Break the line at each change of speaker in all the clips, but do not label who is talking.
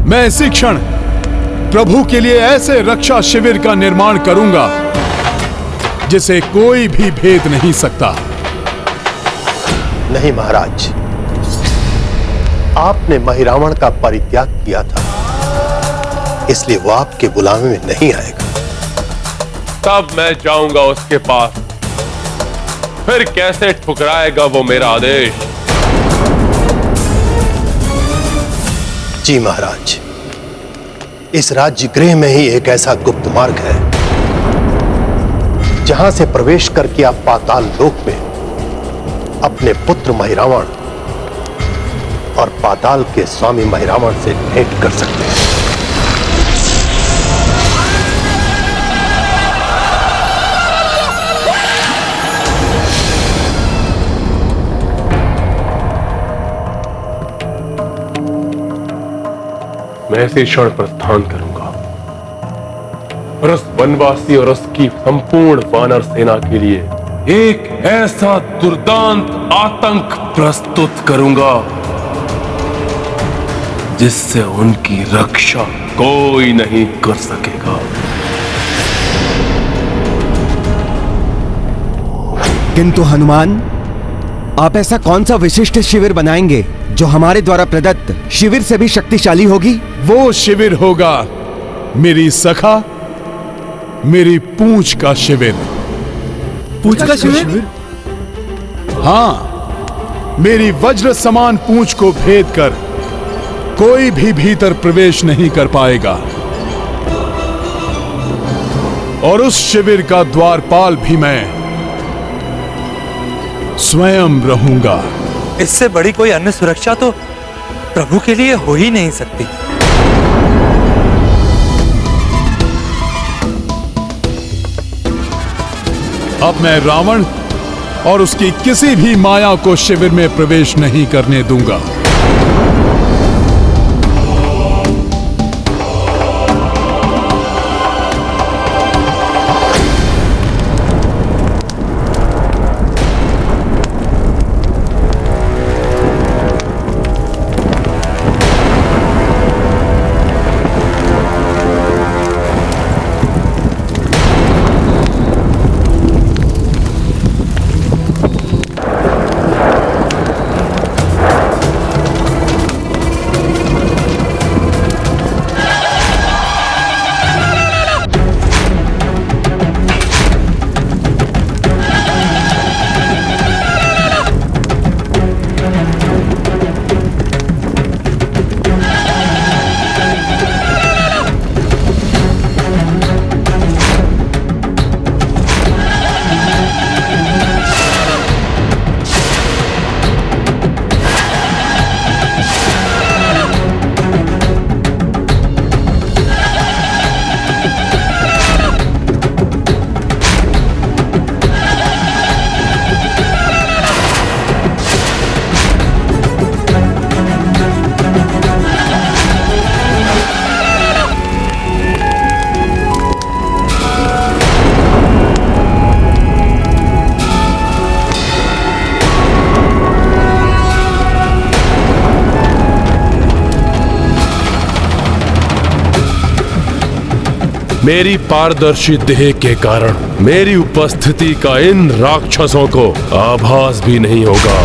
मैं इसी क्षण प्रभु के लिए ऐसे रक्षा शिविर का निर्माण करूंगा जिसे कोई भी भेद नहीं सकता।
नहीं महाराज, आपने महिरावण का परित्याग किया था, इसलिए वो आपके गुलामी में नहीं आएगा।
तब मैं जाऊंगा उसके पास, फिर कैसे ठुकराएगा वो मेरा आदेश।
जी महाराज, इस राज्य गृह में ही एक ऐसा गुप्त मार्ग है जहां से प्रवेश करके आप पाताल लोक में अपने पुत्र महिरावण और पाताल के स्वामी महिरावण से भेंट कर सकते हैं।
मैं इसी क्षण प्रस्थान करूंगा और उस वनवासी और उसकी संपूर्ण वानर सेना के लिए एक ऐसा दुर्दांत आतंक प्रस्तुत करूंगा जिससे उनकी रक्षा कोई नहीं कर सकेगा।
किंतु हनुमान, आप ऐसा कौन सा विशिष्ट शिविर बनाएंगे जो हमारे द्वारा प्रदत्त शिविर से भी शक्तिशाली होगी?
वो शिविर होगा मेरी सखा, मेरी पूंछ का शिविर।
पूंछ का शिविर?
हाँ, मेरी वज्र समान पूंछ को भेद कर कोई भी भीतर प्रवेश नहीं कर पाएगा और उस शिविर का द्वारपाल भी मैं स्वयं रहूंगा।
इससे बड़ी कोई अन्य सुरक्षा तो प्रभु के लिए हो ही नहीं सकती।
अब मैं रावण और उसकी किसी भी माया को शिविर में प्रवेश नहीं करने दूंगा।
मेरी पारदर्शी देह के कारण मेरी उपस्थिति का इन राक्षसों को आभास भी नहीं होगा।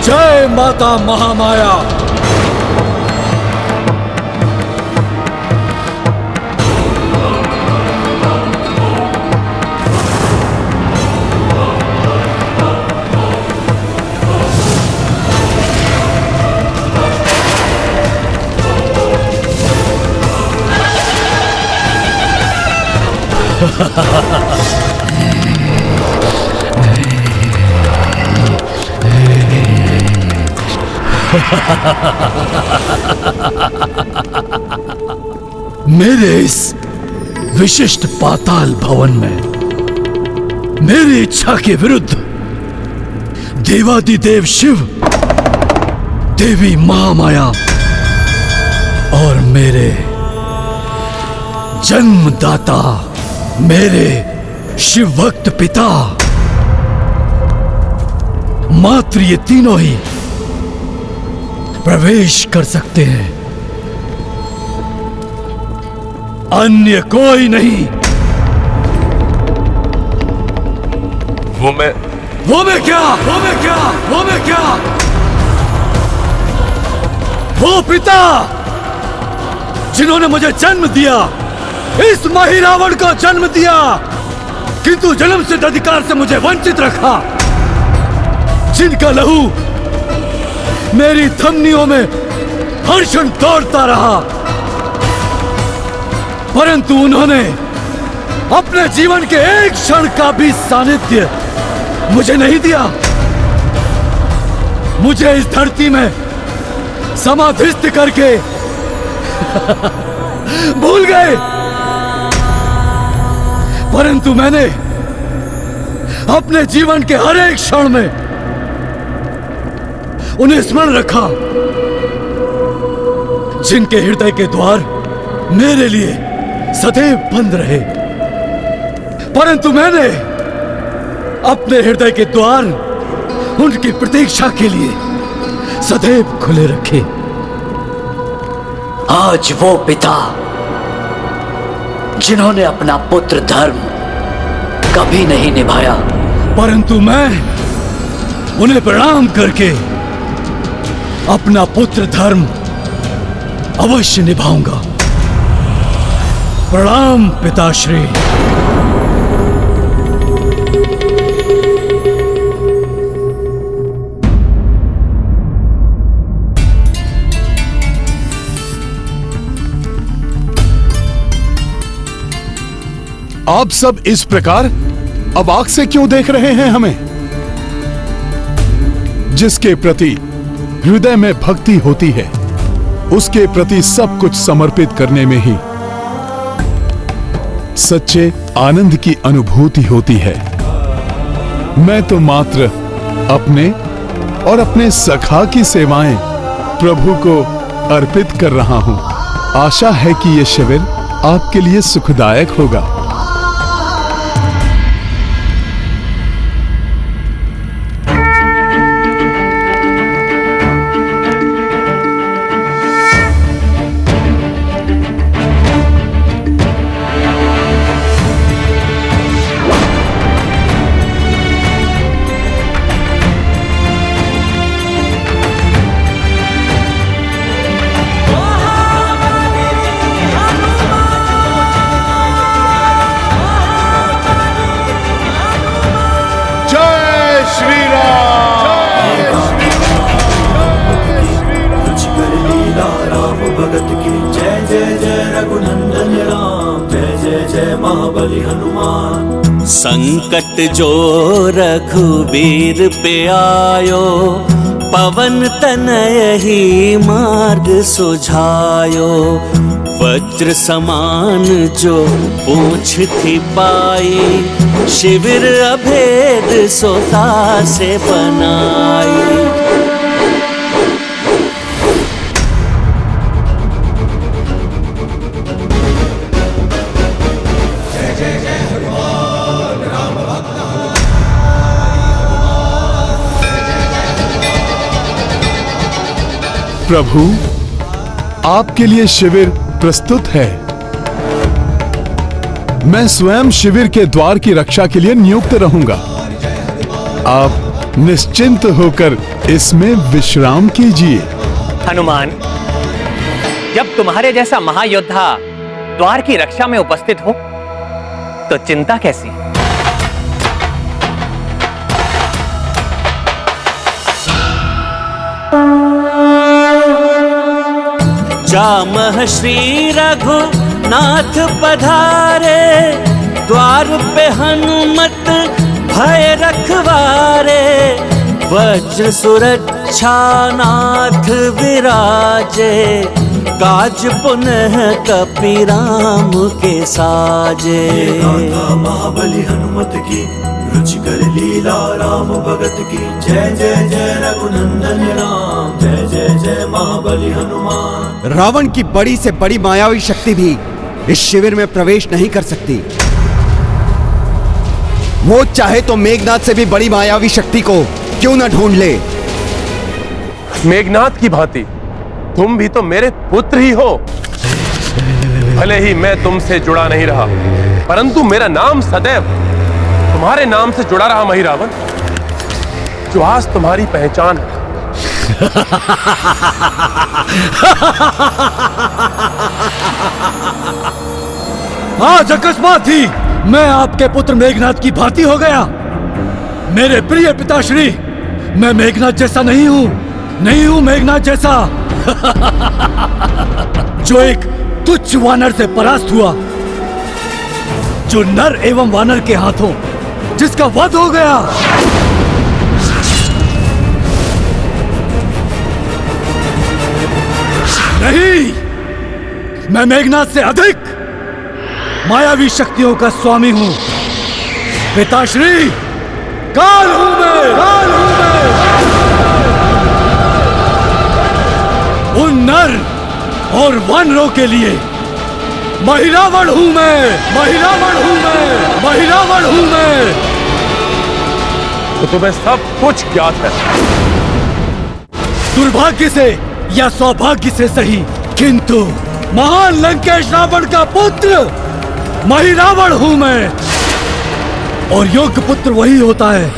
जय माता महामाया। मेरे इस विशिष्ट पाताल भवन में मेरी इच्छा के विरुद्ध देवादिदेव शिव, देवी महामाया और मेरे जन्मदाता मेरे शिव भक्त पिता मात्र ये तीनों ही प्रवेश कर सकते हैं, अन्य कोई नहीं।
वो मैं
क्या वो पिता जिन्होंने मुझे जन्म दिया, इस महिरावण को जन्म दिया, किंतु जन्म सिद्ध अधिकार से मुझे वंचित रखा, जिनका लहू मेरी धमनियों में हर क्षण दौड़ता रहा, परंतु उन्होंने अपने जीवन के एक क्षण का भी सानिध्य मुझे नहीं दिया। मुझे इस धरती में समाधिस्थ करके भूल गए, परंतु मैंने अपने जीवन के हर एक क्षण में उन्हें स्मरण रखा, जिनके हृदय के द्वार मेरे लिए सदैव बंद रहे, परंतु मैंने अपने हृदय के द्वार उनकी प्रतीक्षा के लिए सदैव खुले रखे।
आज वो पिता जिन्होंने अपना पुत्र धर्म कभी नहीं निभाया,
परंतु मैं उन्हें प्रणाम करके अपना पुत्र धर्म अवश्य निभाऊंगा। प्रणाम पिताश्री।
आप सब इस प्रकार अवाक से क्यों देख रहे हैं हमें? जिसके प्रति हृदय में भक्ति होती है, उसके प्रति सब कुछ समर्पित करने में ही सच्चे आनंद की अनुभूति होती है। मैं तो मात्र अपने और अपने सखा की सेवाएं प्रभु को अर्पित कर रहा हूं। आशा है कि यह शिविर आपके लिए सुखदायक होगा।
संकट जो रघुबीर पे आयो, पवन तनय ही मार्ग सुझायो। वज्र समान जो पूछ थी पाई, शिविर अभेद सोता से बनाई।
प्रभु, आपके लिए शिविर प्रस्तुत है। मैं स्वयं शिविर के द्वार की रक्षा के लिए नियुक्त रहूंगा। आप निश्चिंत होकर इसमें विश्राम कीजिए।
हनुमान, जब तुम्हारे जैसा महायोद्धा द्वार की रक्षा में उपस्थित हो तो चिंता कैसी?
जामह श्री रघुनाथ पधारे, द्वार पे हनुमत भय रखवारे। वज्र सुरक्षा नाथ विराजे, काज पुनः कपीराम के साजे।
महाबली हनुमत की, रुचिकर लीला राम भगत की। जय जय जय रघुनंदन राम, जय जय जय महाबली हनुमान।
रावण की बड़ी से बड़ी मायावी शक्ति भी इस शिविर में प्रवेश नहीं कर सकती। वो चाहे तो मेघनाथ से भी बड़ी मायावी शक्ति को क्यों न ढूंढ ले।
मेघनाथ की भांति तुम भी तो मेरे पुत्र ही हो। भले ही मैं तुमसे जुड़ा नहीं रहा, परंतु मेरा नाम सदैव तुम्हारे नाम से जुड़ा रहा महिरावण, जो आज तुम्हारी पहचान है।
आज अकस्मात ही मैं आपके पुत्र मेघनाथ की भांति हो गया। मेरे प्रिय पिताश्री, मैं मेघनाथ जैसा नहीं हूं मेघनाथ जैसा। जो एक तुच्छ वानर से परास्त हुआ, जो नर एवं वानर के हाथों जिसका वध हो गया। नहीं, मैं मेघनाथ से अधिक मायावी शक्तियों का स्वामी हूं। पिताश्री, काल हूं मैं। उन नर और वानरों के लिए महिरावण हूं मैं।
तो तुम्हें सब कुछ ज्ञात है।
दुर्भाग्य से या सौभाग्य से सही, किंतु महान लंकेश रावण का पुत्र महिरावण हूं मैं। और योग्य पुत्र वही होता है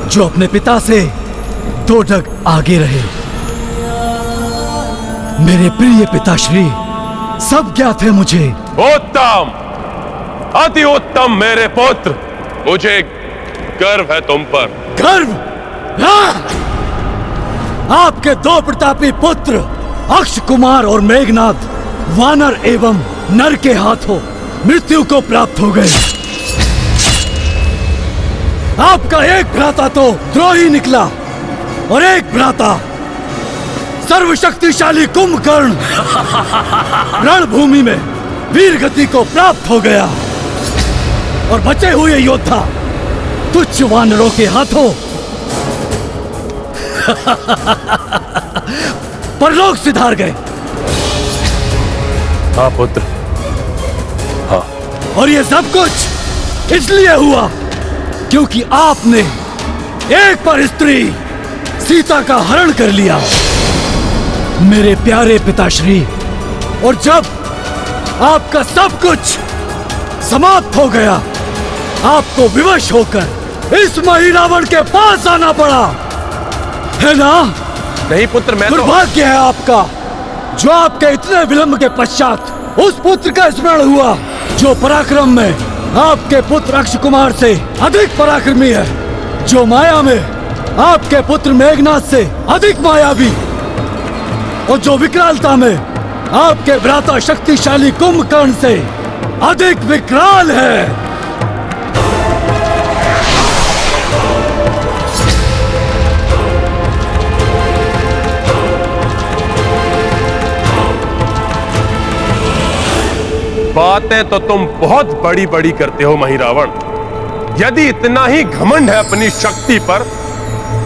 जो अपने पिता से 2 ढग आगे रहे। मेरे प्रिय पिताश्री, सब ज्ञात है मुझे।
उत्तम, अति उत्तम मेरे पुत्र, मुझे गर्व है तुम पर।
गर्व? आपके 2 प्रतापी पुत्र अक्ष कुमार और मेघनाथ वानर एवं नर के हाथों मृत्यु को प्राप्त हो गए। आपका एक भ्राता तो द्रोही निकला और एक भ्राता सर्वशक्तिशाली कुंभकर्ण रणभूमि में वीर गति को प्राप्त हो गया। और बचे हुए योद्धा तुच्छ वानरों के हाथों परलोक सिधार गए।
हाँ पुत्र, हाँ।
और ये सब कुछ इसलिए हुआ क्योंकि आपने एक पर स्त्री सीता का हरण कर लिया, मेरे प्यारे पिताश्री। और जब आपका सब कुछ समाप्त हो गया, आपको विवश होकर इस महिरावण के पास आना पड़ा, है ना?
नहीं पुत्र, मैं
दुर्भाग्य है आपका, जो आपके इतने विलंब के पश्चात उस पुत्र का स्मरण हुआ जो पराक्रम में आपके पुत्र अक्ष कुमार से अधिक पराक्रमी है, जो माया में आपके पुत्र मेघनाथ से अधिक मायावी, और जो विकरालता में आपके भ्राता शक्तिशाली कुंभकर्ण से अधिक विकराल है।
बातें तो तुम बहुत बड़ी बड़ी करते हो महिरावण। यदि इतना ही घमंड है अपनी शक्ति पर,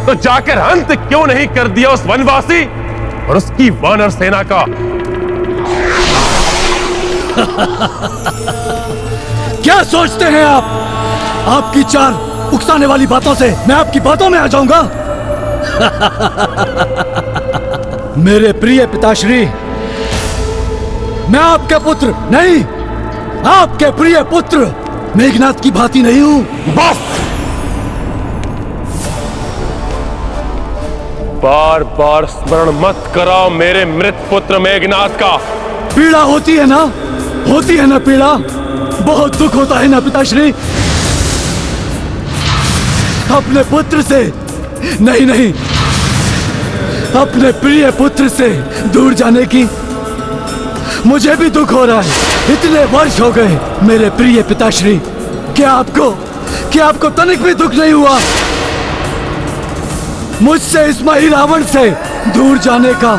तो जाकर अंत क्यों नहीं कर दिया उस वनवासी और उसकी वानर सेना का?
क्या सोचते हैं आप? आपकी 4 उकसाने वाली बातों से मैं आपकी बातों में आ जाऊंगा? मेरे प्रिय पिताश्री, मैं आपके पुत्र नहीं, आपके प्रिय पुत्र मेघनाथ की भांति नहीं हूं।
बस! बार बार स्मरण मत कराओ मेरे मृत पुत्र मेघनाथ का।
पीड़ा होती है ना पीड़ा, बहुत दुख होता है ना पिताश्री। अपने पुत्र से नहीं, अपने प्रिय पुत्र से दूर जाने की मुझे भी दुख हो रहा है। इतने वर्ष हो गए मेरे प्रिय पिताश्री, क्या आपको तनिक भी दुख नहीं हुआ मुझसे इस मही रावण से दूर जाने का?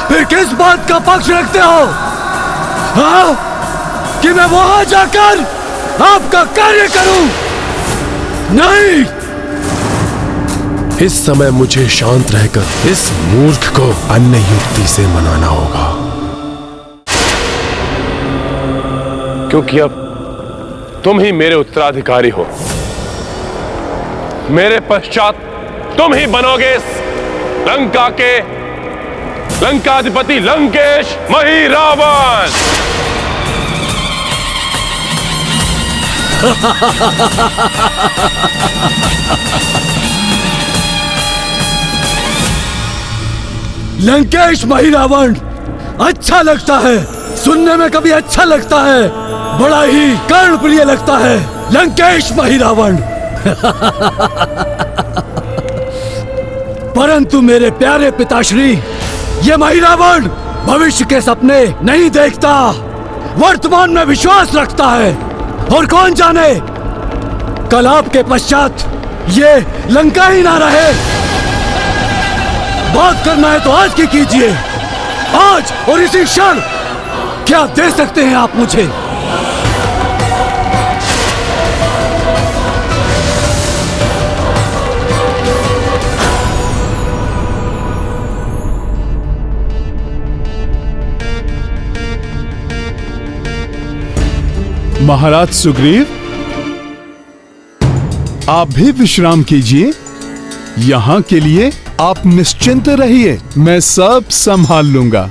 फिर किस बात का पक्ष रखते हो? हाँ? कि मैं वहां जाकर आपका कार्य करूं? नहीं।
इस समय मुझे शांत रहकर इस मूर्ख को अन्य युक्ति से मनाना होगा, क्योंकि अब तुम ही मेरे उत्तराधिकारी हो। मेरे पश्चात तुम ही बनोगे इस लंका के लंकाधिपति लंकेश मही रावण।
लंकेश मही रावण अच्छा लगता है, सुनने में कभी अच्छा लगता है, बड़ा ही कर्णप्रिय लगता है लंकेश मही रावण। परंतु मेरे प्यारे पिताश्री, ये मही रावण भविष्य के सपने नहीं देखता, वर्तमान में विश्वास रखता है। और कौन जाने कल आपके पश्चात ये लंका ही ना रहे। बात करना है तो आज की कीजिए, आज और इसी क्षण। क्या दे सकते हैं आप मुझे?
महाराज सुग्रीव, आप भी विश्राम कीजिए। यहां के लिए आप निश्चिंत रहिए, मैं सब संभाल लूंगा।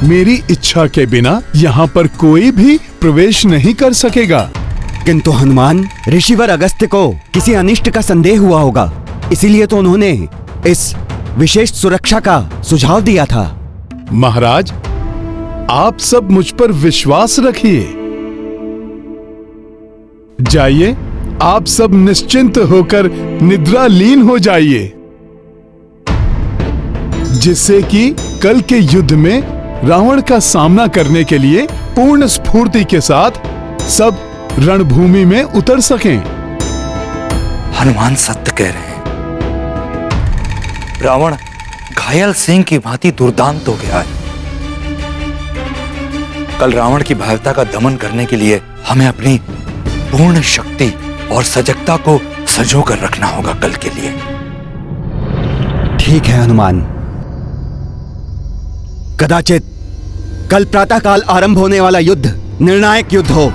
मेरी इच्छा के बिना यहां पर कोई भी प्रवेश नहीं कर सकेगा।
किंतु हनुमान, ऋषिवर अगस्त्य को किसी अनिष्ट का संदेह हुआ होगा, इसीलिए तो उन्होंने इस विशेष सुरक्षा का सुझाव दिया था।
महाराज, आप सब मुझ पर विश्वास रखिए। जाइए, आप सब निश्चिंत होकर निद्रालीन हो जाइए, जिससे कि कल के युद्ध में रावण का सामना करने के लिए पूर्ण स्फूर्ति के साथ सब रणभूमि में उतर सकें।
हनुमान सत्य कह रहे हैं। रावण घायल सिंह की भांति दुर्दांत हो गया है। कल रावण की भयावता का दमन करने के लिए हमें अपनी पूर्ण शक्ति और सजगता को संजो कर रखना होगा कल के लिए।
ठीक है हनुमान, कदाचित कल प्रातःकाल आरंभ होने वाला युद्ध निर्णायक युद्ध हो,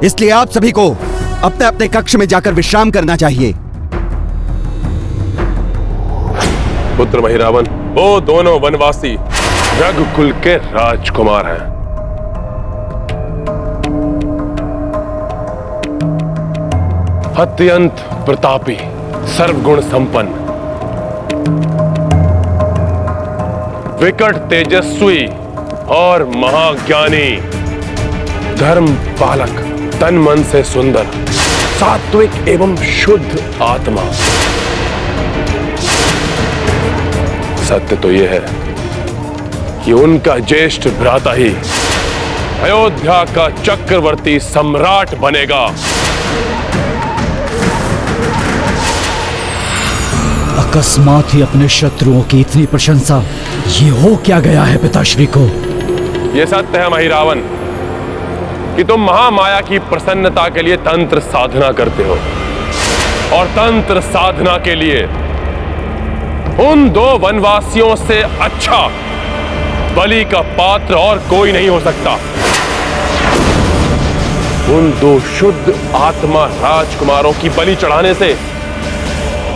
इसलिए आप सभी को अपने अपने कक्ष में जाकर विश्राम करना चाहिए।
पुत्र मही रावण, वो दोनों वनवासी रघुकुल के राजकुमार हैं। अत्यंत प्रतापी, सर्वगुण संपन्न, विकट तेजस्वी और महाज्ञानी, धर्म पालक, तन मन से सुंदर, सात्विक एवं शुद्ध आत्मा। सत्य तो यह है कि उनका ज्येष्ठ भ्राता ही अयोध्या का चक्रवर्ती सम्राट बनेगा।
अकस्मात ही अपने शत्रुओं की इतनी प्रशंसा, ये हो क्या गया है पिताश्री को?
यह सत्य है मही रावण कि तुम महामाया की प्रसन्नता के लिए तंत्र साधना करते हो, और तंत्र साधना के लिए उन दो वनवासियों से अच्छा बलि का पात्र और कोई नहीं हो सकता। उन दो शुद्ध आत्मा राजकुमारों की बलि चढ़ाने से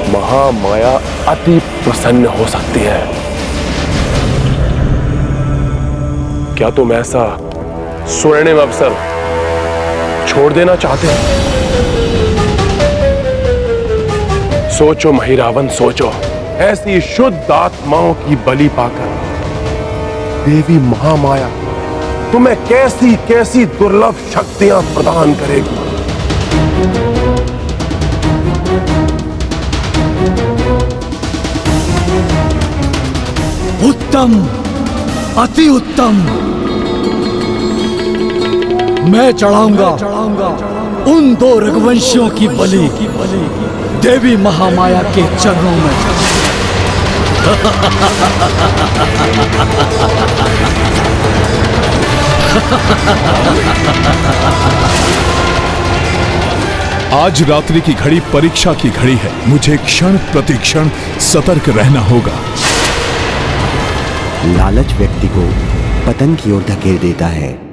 महामाया अति प्रसन्न हो सकती है। क्या तुम ऐसा स्वर्णिम अवसर छोड़ देना चाहते हैं? सोचो महिरावण, सोचो, ऐसी शुद्ध आत्माओं की बलि पाकर देवी महामाया तुम्हें कैसी कैसी दुर्लभ शक्तियां प्रदान करेगी।
उत्तम, अति उत्तम। मैं चढ़ाऊंगा उन 2 रघुवंशियों की बलि देवी महामाया के चरणों में।
आज रात्रि की घड़ी परीक्षा की घड़ी है। मुझे क्षण प्रतिक्षण सतर्क रहना होगा।
लालच व्यक्ति को पतन की ओर धकेल देता है।